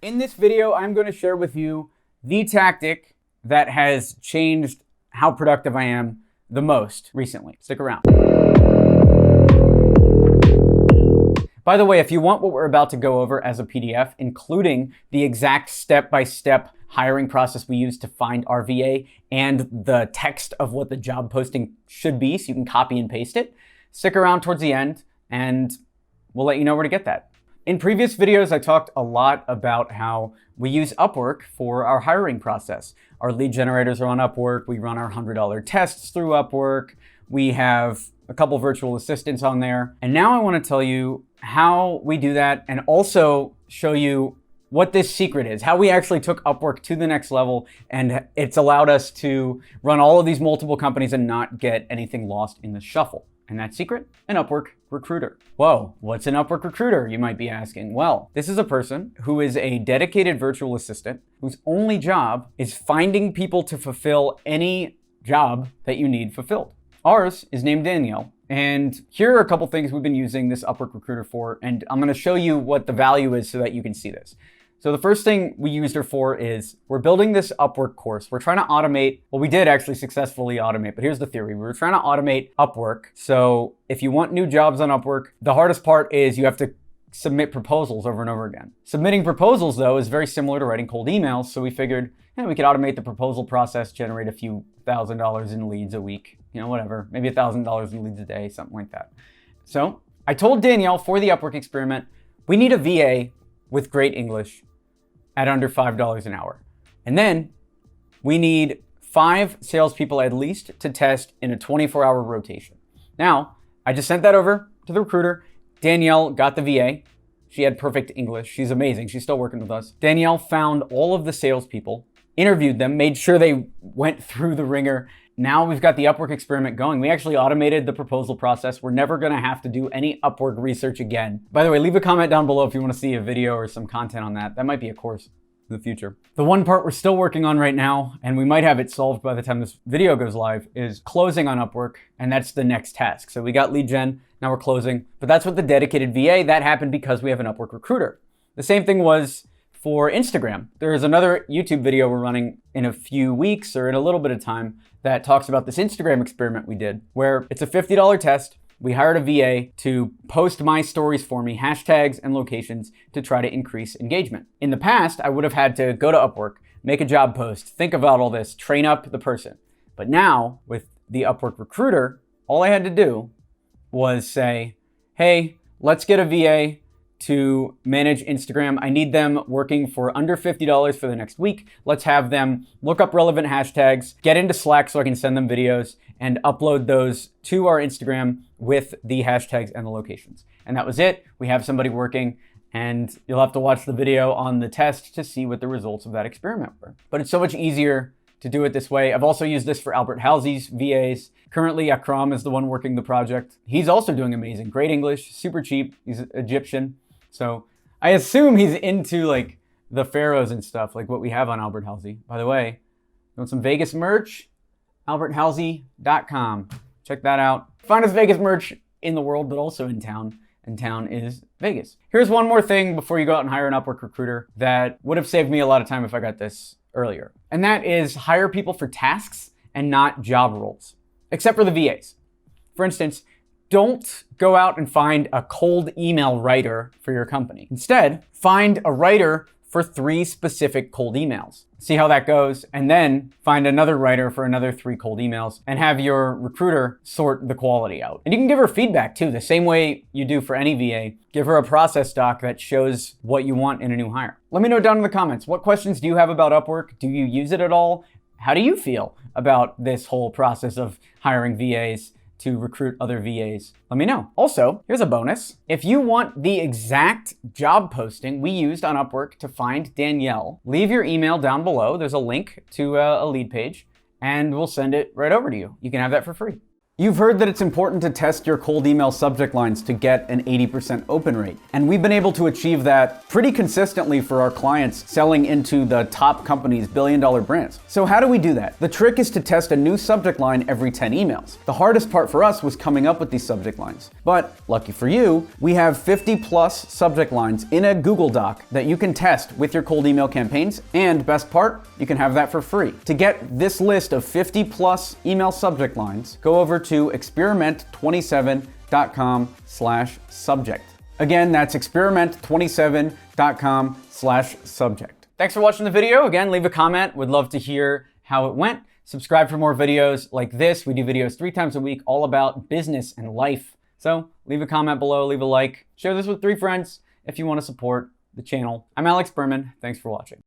In this video, I'm going to share with you the tactic that has changed how productive I am the most recently. Stick around. By the way, if you want what we're about to go over as a PDF, including the exact step-by-step hiring process we use to find our VA and the text of what the job posting should be so you can copy and paste it, stick around towards the end and we'll let you know where to get that. In previous videos, I talked a lot about how we use Upwork for our hiring process. Our lead generators are on Upwork. We run our $100 tests through Upwork. We have a couple virtual assistants on there. And now I want to tell you how we do that and also show you what this secret is, how we actually took Upwork to the next level, and it's allowed us to run all of these multiple companies and not get anything lost in the shuffle. And that secret? An Upwork Recruiter. Whoa, what's an Upwork Recruiter, you might be asking? Well, this is a person who is a dedicated virtual assistant whose only job is finding people to fulfill any job that you need fulfilled. Ours is named Danielle, and here are a couple things we've been using this Upwork Recruiter for, and I'm gonna show you what the value is so that you can see this. So the first thing we used her for is we're building this Upwork course. We're trying to automate, well, we did actually successfully automate, but here's the theory. We were trying to automate Upwork. So if you want new jobs on Upwork, the hardest part is you have to submit proposals over and over again. Submitting proposals, though, is very similar to writing cold emails. So we figured, we could automate the proposal process, generate a few $1,000 in leads a week, whatever, maybe $1,000 in leads a day, something like that. So I told Danielle for the Upwork experiment, we need a VA with great English at under $5 an hour. And then we need 5 salespeople at least to test in a 24-hour rotation. Now, I just sent that over to the recruiter. Danielle got the VA. She had perfect English. She's amazing. She's still working with us. Danielle found all of the salespeople, interviewed them, made sure they went through the ringer. Now we've got the Upwork experiment going. We actually automated the proposal process. We're never gonna have to do any Upwork research again. By the way, leave a comment down below if you wanna see a video or some content on that. That might be a course in the future. The one part we're still working on right now, and we might have it solved by the time this video goes live, is closing on Upwork, and that's the next task. So we got lead gen, now we're closing, but that's with the dedicated VA. That happened because we have an Upwork recruiter. The same thing was for Instagram. There is another YouTube video we're running in a few weeks or in a little bit of time that talks about this Instagram experiment we did, where it's a $50 test. We hired a VA to post my stories for me, hashtags and locations, to try to increase engagement. In the past, I would have had to go to Upwork, make a job post, think about all this, train up the person. But now, with the Upwork recruiter, all I had to do was say, hey, let's get a VA to manage Instagram. I need them working for under $50 for the next week. Let's have them look up relevant hashtags, get into Slack so I can send them videos, and upload those to our Instagram with the hashtags and the locations. And that was it. We have somebody working, and you'll have to watch the video on the test to see what the results of that experiment were. But it's so much easier to do it this way. I've also used this for Albert Halsey's VAs. Currently, Akram is the one working the project. He's also doing amazing. Great English, super cheap. He's Egyptian. So I assume he's into like the pharaohs and stuff, like what we have on Albert Halsey. By the way, you want some Vegas merch? AlbertHalsey.com. Check that out. Finest Vegas merch in the world, but also in town. And town is Vegas. Here's one more thing before you go out and hire an Upwork recruiter that would have saved me a lot of time if I got this earlier. And that is hire people for tasks and not job roles, except for the VAs. For instance, don't go out and find a cold email writer for your company. Instead, find a writer for 3 specific cold emails. See how that goes, and then find another writer for another 3 cold emails and have your recruiter sort the quality out. And you can give her feedback too, the same way you do for any VA. Give her a process doc that shows what you want in a new hire. Let me know down in the comments, what questions do you have about Upwork? Do you use it at all? How do you feel about this whole process of hiring VAs to recruit other VAs? Let me know. Also, here's a bonus. If you want the exact job posting we used on Upwork to find Danielle, leave your email down below. There's a link to a lead page, and we'll send it right over to you. You can have that for free. You've heard that it's important to test your cold email subject lines to get an 80% open rate. And we've been able to achieve that pretty consistently for our clients selling into the top companies, billion-dollar brands. So how do we do that? The trick is to test a new subject line every 10 emails. The hardest part for us was coming up with these subject lines. But lucky for you, we have 50 plus subject lines in a Google Doc that you can test with your cold email campaigns. And best part, you can have that for free. To get this list of 50 plus email subject lines, go over to experiment27.com/subject. Again, that's experiment27.com/subject. Thanks for watching the video. Again, leave a comment. Would love to hear how it went. Subscribe for more videos like this. We do videos 3 times a week all about business and life. So leave a comment below, leave a like, share this with 3 friends if you want to support the channel. I'm Alex Berman. Thanks for watching.